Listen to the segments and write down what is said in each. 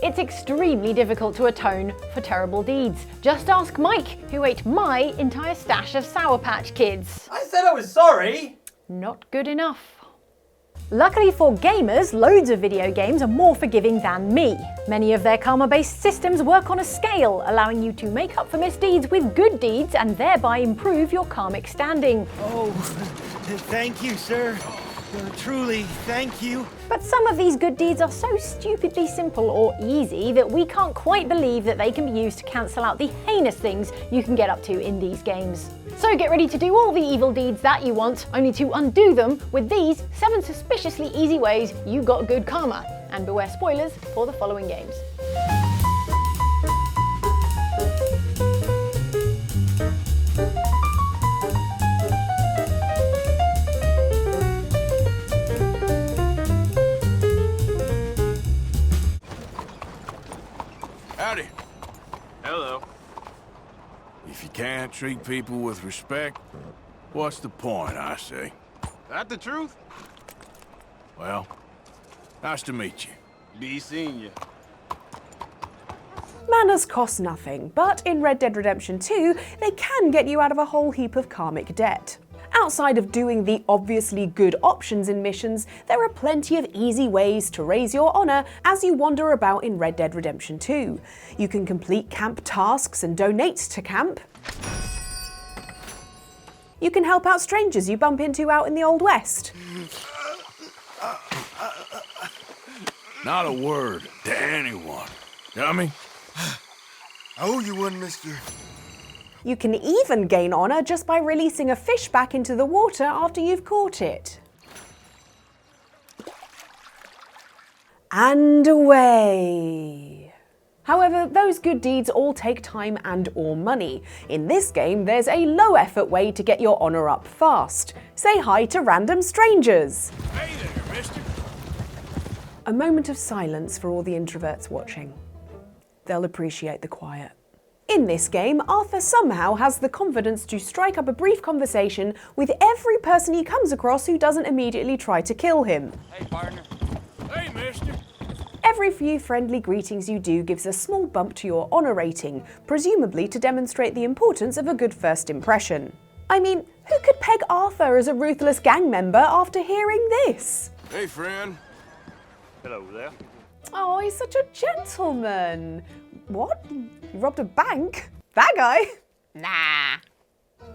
It's extremely difficult to atone for terrible deeds. Just ask Mike, who ate my entire stash of Sour Patch Kids. I said I was sorry! Not good enough. Luckily for gamers, loads of video games are more forgiving than me. Many of their karma-based systems work on a scale, allowing you to make up for misdeeds with good deeds and thereby improve your karmic standing. Oh, thank you, sir. Truly, thank you. But some of these good deeds are so stupidly simple or easy that we can't quite believe that they can be used to cancel out the heinous things you can get up to in these games. So get ready to do all the evil deeds that you want, only to undo them with these 7 suspiciously easy ways you got good karma. And beware spoilers for the following games. Howdy. Hello. If you can't treat people with respect, what's the point, I say? That the truth? Well, nice to meet you. Be seeing you. Manners cost nothing, but in Red Dead Redemption 2, they can get you out of a whole heap of karmic debt. Outside of doing the obviously good options in missions, there are plenty of easy ways to raise your honour as you wander about in Red Dead Redemption 2. You can complete camp tasks and donate to camp. You can help out strangers you bump into out in the Old West. Not a word to anyone. Dummy? I owe you one, mister. You can even gain honour just by releasing a fish back into the water after you've caught it. And away. However, those good deeds all take time and or money. In this game, there's a low-effort way to get your honour up fast. Say hi to random strangers. Hey there, mister. A moment of silence for all the introverts watching. They'll appreciate the quiet. In this game, Arthur somehow has the confidence to strike up a brief conversation with every person he comes across who doesn't immediately try to kill him. Hey, partner. Hey, mister. Every few friendly greetings you do gives a small bump to your honour rating, presumably to demonstrate the importance of a good first impression. I mean, who could peg Arthur as a ruthless gang member after hearing this? Hey, friend. Hello there. Oh, he's such a gentleman. What? You robbed a bank? That guy? Nah.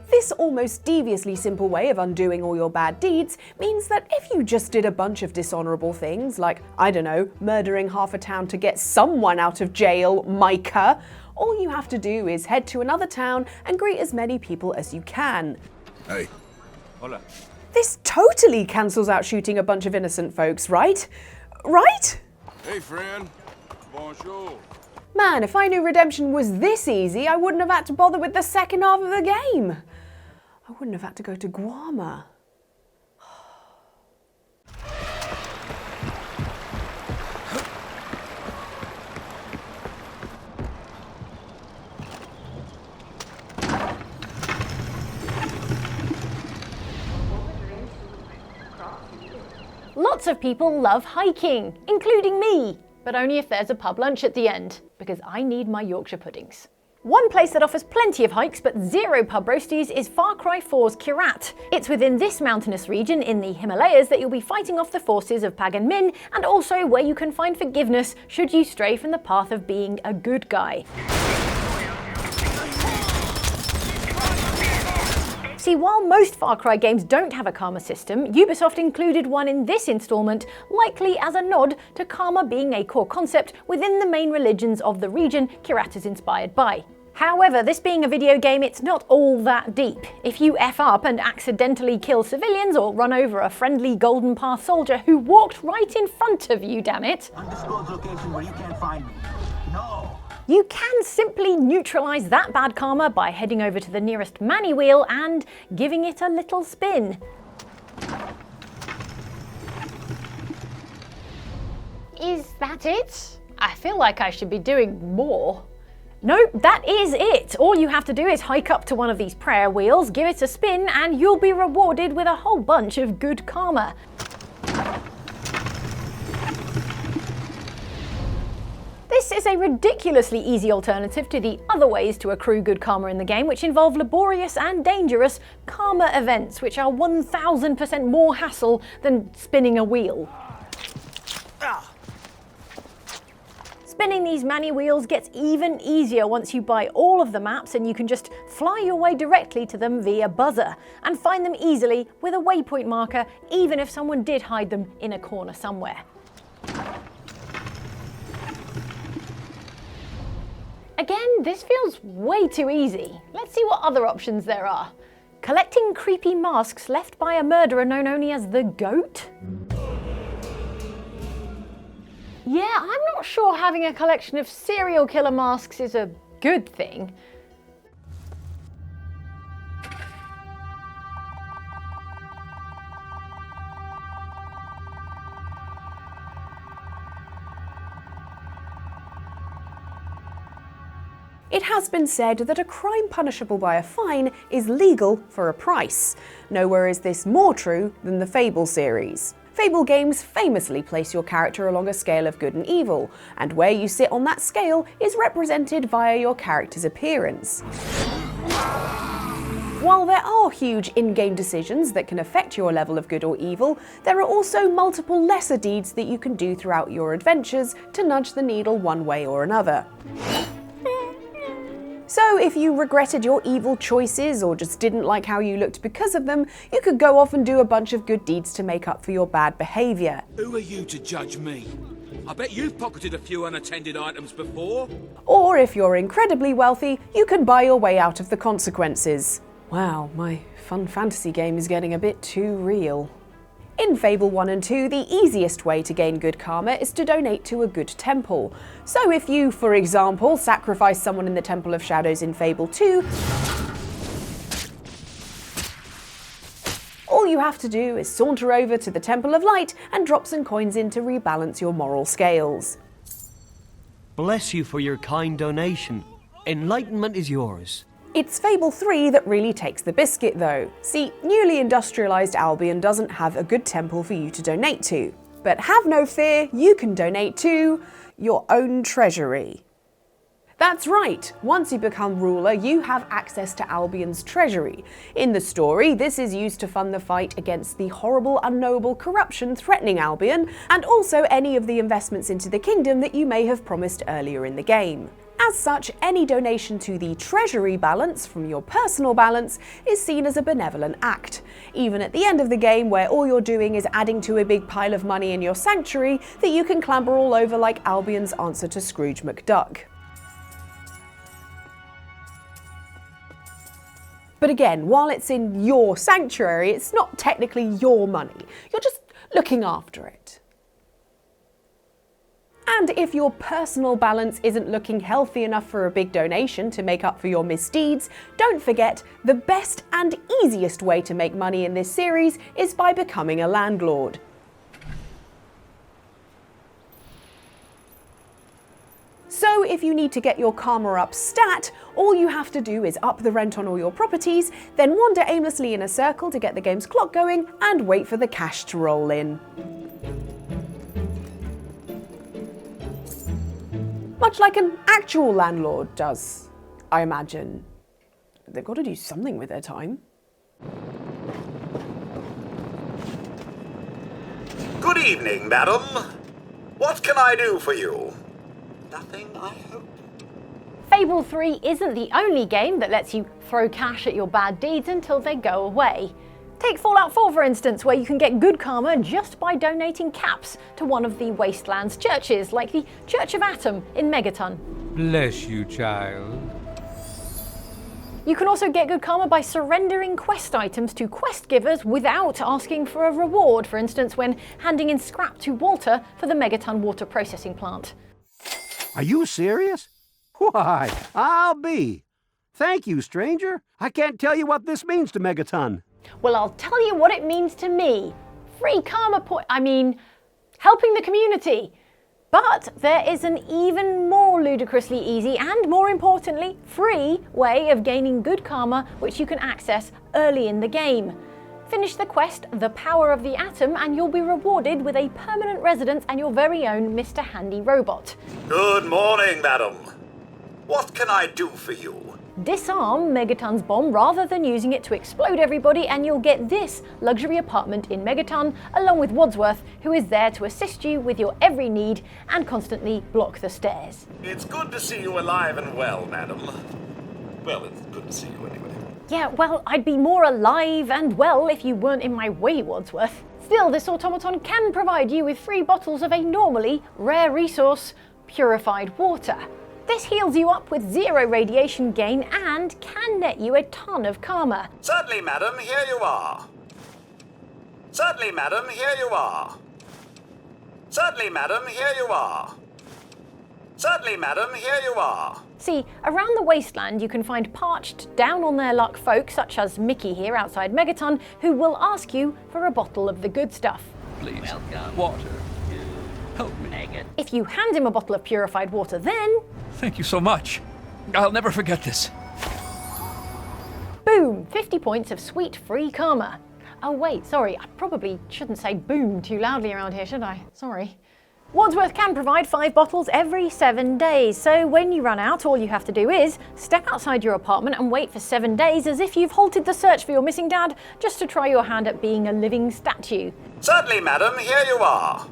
This almost deviously simple way of undoing all your bad deeds means that if you just did a bunch of dishonourable things, like, I don't know, murdering half a town to get someone out of jail, Micah, all you have to do is head to another town and greet as many people as you can. Hey. Hola. This totally cancels out shooting a bunch of innocent folks, right? Right? Hey, friend. Bonjour. Man, if I knew redemption was this easy, I wouldn't have had to bother with the second half of the game. I wouldn't have had to go to Guarma. Lots of people love hiking, including me, but only if there's a pub lunch at the end, because I need my Yorkshire puddings. One place that offers plenty of hikes but zero pub roasties is Far Cry 4's Kyrat. It's within this mountainous region in the Himalayas that you'll be fighting off the forces of Pagan Min, and also where you can find forgiveness should you stray from the path of being a good guy. See, while most Far Cry games don't have a karma system, Ubisoft included one in this installment, likely as a nod to karma being a core concept within the main religions of the region Kyrat is inspired by. However, this being a video game, it's not all that deep. If you F up and accidentally kill civilians or run over a friendly Golden Path soldier who walked right in front of you, damn it, Undisclosed location where you can't find me. No. you can simply neutralise that bad karma by heading over to the nearest Manny wheel and giving it a little spin. Is that it? I feel like I should be doing more. Nope, that is it. All you have to do is hike up to one of these prayer wheels, give it a spin, and you'll be rewarded with a whole bunch of good karma. This is a ridiculously easy alternative to the other ways to accrue good karma in the game, which involve laborious and dangerous karma events, which are 1000% more hassle than spinning a wheel. Spinning these mani wheels gets even easier once you buy all of the maps, and you can just fly your way directly to them via buzzer and find them easily with a waypoint marker, even if someone did hide them in a corner somewhere. Again, this feels way too easy. Let's see what other options there are. Collecting creepy masks left by a murderer known only as the Goat? Yeah, I'm not sure having a collection of serial killer masks is a good thing. It has been said that a crime punishable by a fine is legal for a price. Nowhere is this more true than the Fable series. Fable games famously place your character along a scale of good and evil, and where you sit on that scale is represented via your character's appearance. While there are huge in-game decisions that can affect your level of good or evil, there are also multiple lesser deeds that you can do throughout your adventures to nudge the needle one way or another. So if you regretted your evil choices or just didn't like how you looked because of them, you could go off and do a bunch of good deeds to make up for your bad behaviour. Who are you to judge me? I bet you've pocketed a few unattended items before. Or if you're incredibly wealthy, you can buy your way out of the consequences. Wow, my fun fantasy game is getting a bit too real. In Fable 1 and 2, the easiest way to gain good karma is to donate to a good temple. So if you, for example, sacrifice someone in the Temple of Shadows in Fable 2, all you have to do is saunter over to the Temple of Light and drop some coins in to rebalance your moral scales. Bless you for your kind donation. Enlightenment is yours. It's Fable 3 that really takes the biscuit though. See, newly industrialised Albion doesn't have a good temple for you to donate to. But have no fear, you can donate to your own treasury. That's right, once you become ruler, you have access to Albion's treasury. In the story, this is used to fund the fight against the horrible, unknowable corruption threatening Albion, and also any of the investments into the kingdom that you may have promised earlier in the game. As such, any donation to the treasury balance from your personal balance is seen as a benevolent act, even at the end of the game where all you're doing is adding to a big pile of money in your sanctuary that you can clamber all over like Albion's answer to Scrooge McDuck. But again, while it's in your sanctuary, it's not technically your money. You're just looking after it. And if your personal balance isn't looking healthy enough for a big donation to make up for your misdeeds, don't forget the best and easiest way to make money in this series is by becoming a landlord. So if you need to get your karma up stat, all you have to do is up the rent on all your properties, then wander aimlessly in a circle to get the game's clock going and wait for the cash to roll in. Much like an actual landlord does, I imagine. They've got to do something with their time. Good evening, madam. What can I do for you? Nothing, I hope. Fable 3 isn't the only game that lets you throw cash at your bad deeds until they go away. Take Fallout 4 for instance, where you can get good karma just by donating caps to one of the Wasteland's churches, like the Church of Atom in Megaton. Bless you, child. You can also get good karma by surrendering quest items to quest givers without asking for a reward, for instance when handing in scrap to Walter for the Megaton water processing plant. Are you serious? Why, I'll be. Thank you, stranger. I can't tell you what this means to Megaton. Well, I'll tell you what it means to me. Free karma helping the community. But there is an even more ludicrously easy and, more importantly, free way of gaining good karma which you can access early in the game. Finish the quest, The Power of the Atom, and you'll be rewarded with a permanent residence and your very own Mr. Handy robot. Good morning, madam. What can I do for you? Disarm Megaton's bomb rather than using it to explode everybody, and you'll get this luxury apartment in Megaton, along with Wadsworth, who is there to assist you with your every need and constantly block the stairs. It's good to see you alive and well, madam. Well, it's good to see you anyway. Yeah, well, I'd be more alive and well if you weren't in my way, Wadsworth. Still, this automaton can provide you with 3 bottles of a normally rare resource, purified water. This heals you up with 0 radiation gain and can net you a ton of karma. Certainly, madam, here you are. Certainly, madam, here you are. Certainly, madam, here you are. Certainly, madam, here you are. See, around the wasteland you can find parched, down-on-their-luck folk such as Mickey here outside Megaton, who will ask you for a bottle of the good stuff. Please, water. Help me. If you hand him a bottle of purified water, then... Thank you so much. I'll never forget this. Boom! 50 points of sweet free karma. Oh wait, sorry, I probably shouldn't say boom too loudly around here, should I? Sorry. Wadsworth can provide 5 bottles every 7 days, so when you run out, all you have to do is step outside your apartment and wait for 7 days as if you've halted the search for your missing dad, just to try your hand at being a living statue. Certainly, madam, here you are.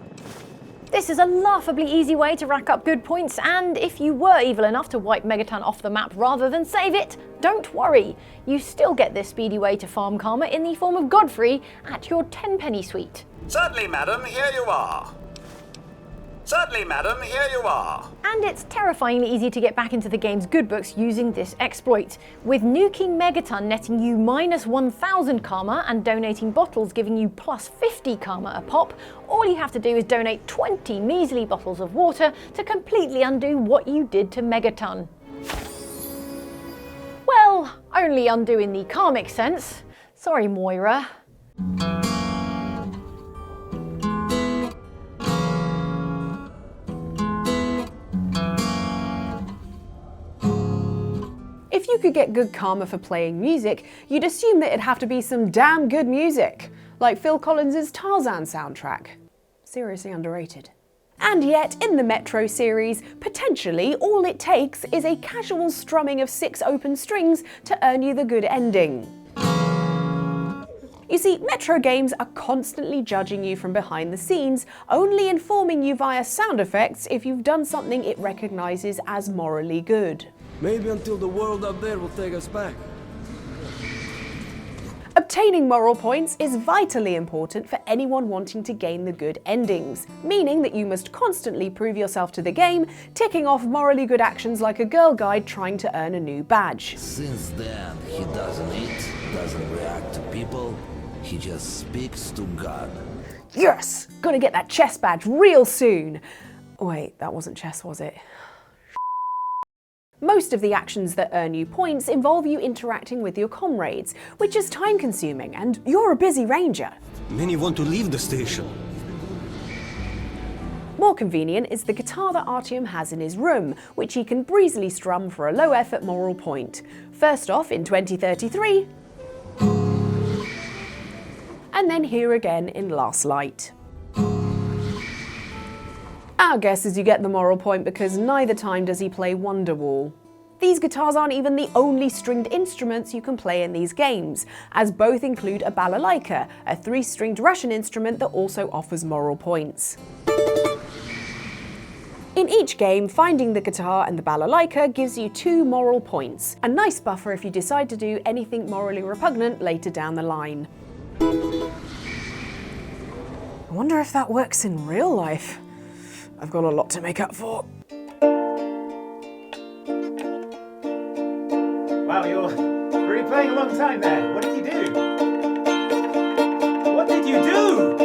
This is a laughably easy way to rack up good points, and if you were evil enough to wipe Megaton off the map rather than save it, don't worry. You still get this speedy way to farm karma in the form of Godfrey at your 10-penny suite. Certainly, madam, here you are. Certainly, madam, here you are. And it's terrifyingly easy to get back into the game's good books using this exploit, with nuking Megaton netting you minus 1,000 karma and donating bottles giving you plus 50 karma a pop. All you have to do is donate 20 measly bottles of water to completely undo what you did to Megaton. Well, only undo in the karmic sense. Sorry, Moira. If you could get good karma for playing music, you'd assume that it'd have to be some damn good music, like Phil Collins' Tarzan soundtrack. Seriously underrated. And yet, in the Metro series, potentially all it takes is a casual strumming of 6 open strings to earn you the good ending. You see, Metro games are constantly judging you from behind the scenes, only informing you via sound effects if you've done something it recognises as morally good. Maybe until the world up there will take us back. Obtaining moral points is vitally important for anyone wanting to gain the good endings, meaning that you must constantly prove yourself to the game, ticking off morally good actions like a girl guide trying to earn a new badge. Since then, he doesn't eat, doesn't react to people, he just speaks to God. Yes! Gotta get that chess badge real soon! Wait, that wasn't chess, was it? Most of the actions that earn you points involve you interacting with your comrades, which is time-consuming, and you're a busy ranger. Many want to leave the station. More convenient is the guitar that Artyom has in his room, which he can breezily strum for a low-effort moral point. First off in 2033, and then here again in Last Light. Our guess is you get the moral point because neither time does he play Wonderwall. These guitars aren't even the only stringed instruments you can play in these games, as both include a balalaika, a 3-stringed Russian instrument that also offers moral points. In each game, finding the guitar and the balalaika gives you 2 moral points, a nice buffer if you decide to do anything morally repugnant later down the line. I wonder if that works in real life. I've got a lot to make up for. Wow, you're really playing a long time there. What did you do? What did you do?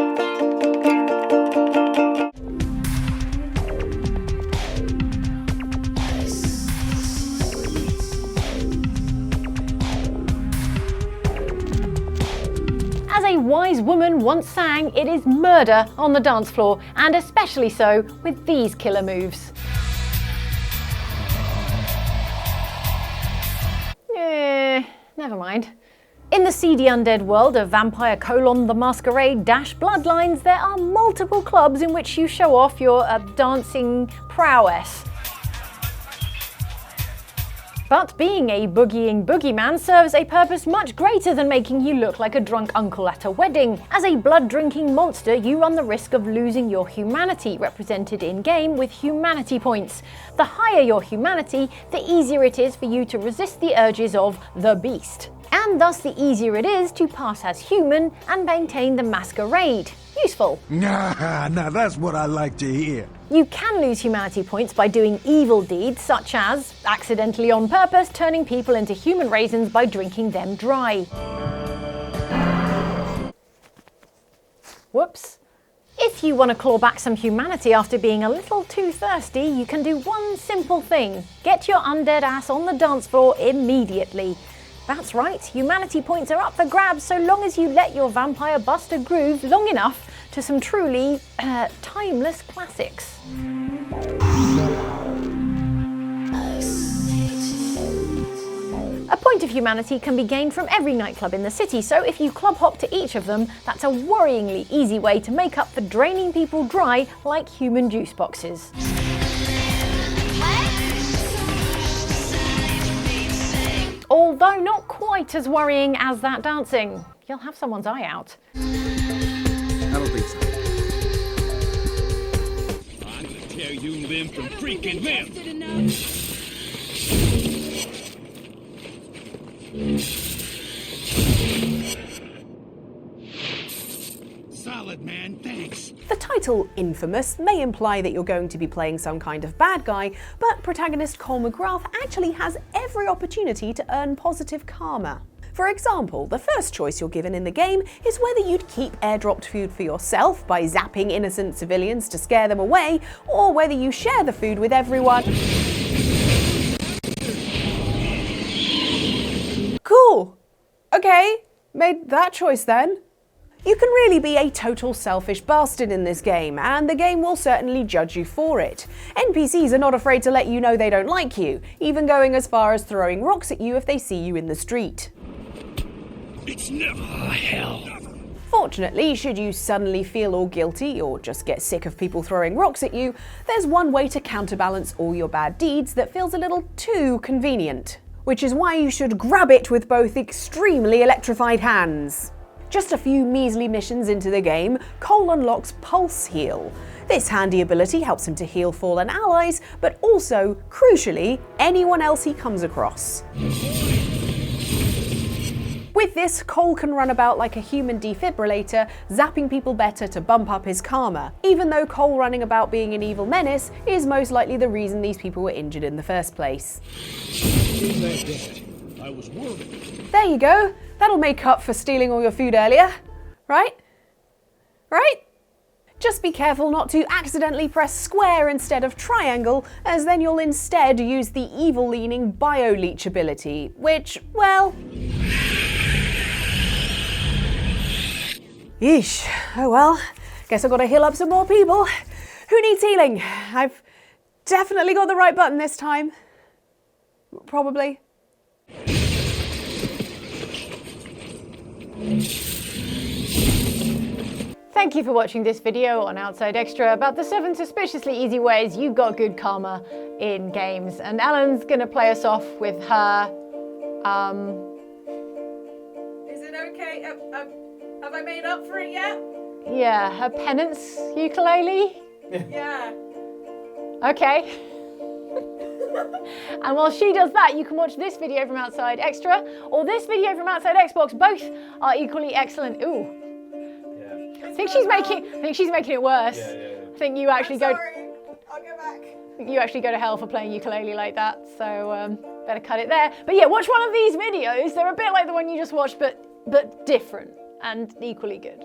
As a wise woman once sang, it is murder on the dance floor, and especially so with these killer moves. Never mind. In the seedy undead world of Vampire: The Masquerade - Bloodlines, there are multiple clubs in which you show off your dancing prowess. But being a boogieing boogeyman serves a purpose much greater than making you look like a drunk uncle at a wedding. As a blood-drinking monster, you run the risk of losing your humanity, represented in-game with humanity points. The higher your humanity, the easier it is for you to resist the urges of the beast. And thus the easier it is to pass as human and maintain the masquerade. Useful. Now that's what I like to hear. You can lose humanity points by doing evil deeds, such as accidentally on purpose turning people into human raisins by drinking them dry. Whoops. If you want to claw back some humanity after being a little too thirsty, you can do one simple thing. Get your undead ass on the dance floor immediately. That's right, humanity points are up for grabs so long as you let your vampire bust a groove long enough to some truly timeless classics. A point of humanity can be gained from every nightclub in the city, so if you club hop to each of them, that's a worryingly easy way to make up for draining people dry like human juice boxes. Although not quite as worrying as that dancing. You'll have someone's eye out. I don't think so. I'm gonna tear you limb from freaking limb. Solid, man, thanks. The title Infamous may imply that you're going to be playing some kind of bad guy, but protagonist Cole McGrath actually has every opportunity to earn positive karma. For example, the first choice you're given in the game is whether you'd keep airdropped food for yourself by zapping innocent civilians to scare them away, or whether you share the food with everyone. Cool. Okay, made that choice then. You can really be a total selfish bastard in this game, and the game will certainly judge you for it. NPCs are not afraid to let you know they don't like you, even going as far as throwing rocks at you if they see you in the street. It's never hell. Fortunately, should you suddenly feel all guilty or just get sick of people throwing rocks at you, there's one way to counterbalance all your bad deeds that feels a little too convenient. Which is why you should grab it with both extremely electrified hands. Just a few measly missions into the game, Cole unlocks Pulse Heal. This handy ability helps him to heal fallen allies, but also, crucially, anyone else he comes across. With this, Cole can run about like a human defibrillator, zapping people better to bump up his karma, even though Cole running about being an evil menace is most likely the reason these people were injured in the first place. I was worried. There you go. That'll make up for stealing all your food earlier. Right? Right? Just be careful not to accidentally press square instead of triangle, as then you'll instead use the evil-leaning bio-leech ability, which, well... Yeesh. Oh well. Guess I've got to heal up some more people. Who needs healing? I've definitely got the right button this time. Probably. Thank you for watching this video on Outside Extra about the 7 suspiciously easy ways you got good karma in games. And Alan's gonna play us off with her, Is it okay? Have I made up for it yet? yeah, her penance ukulele. Yeah. Okay. And while she does that, you can watch this video from Outside Extra or this video from Outside Xbox. Both are equally excellent. Ooh. Yeah. I think she's making it worse. I think you actually I'll go back. I think you actually go to hell for playing ukulele like that. So better cut it there. But yeah, watch one of these videos. They're a bit like the one you just watched, but different and equally good.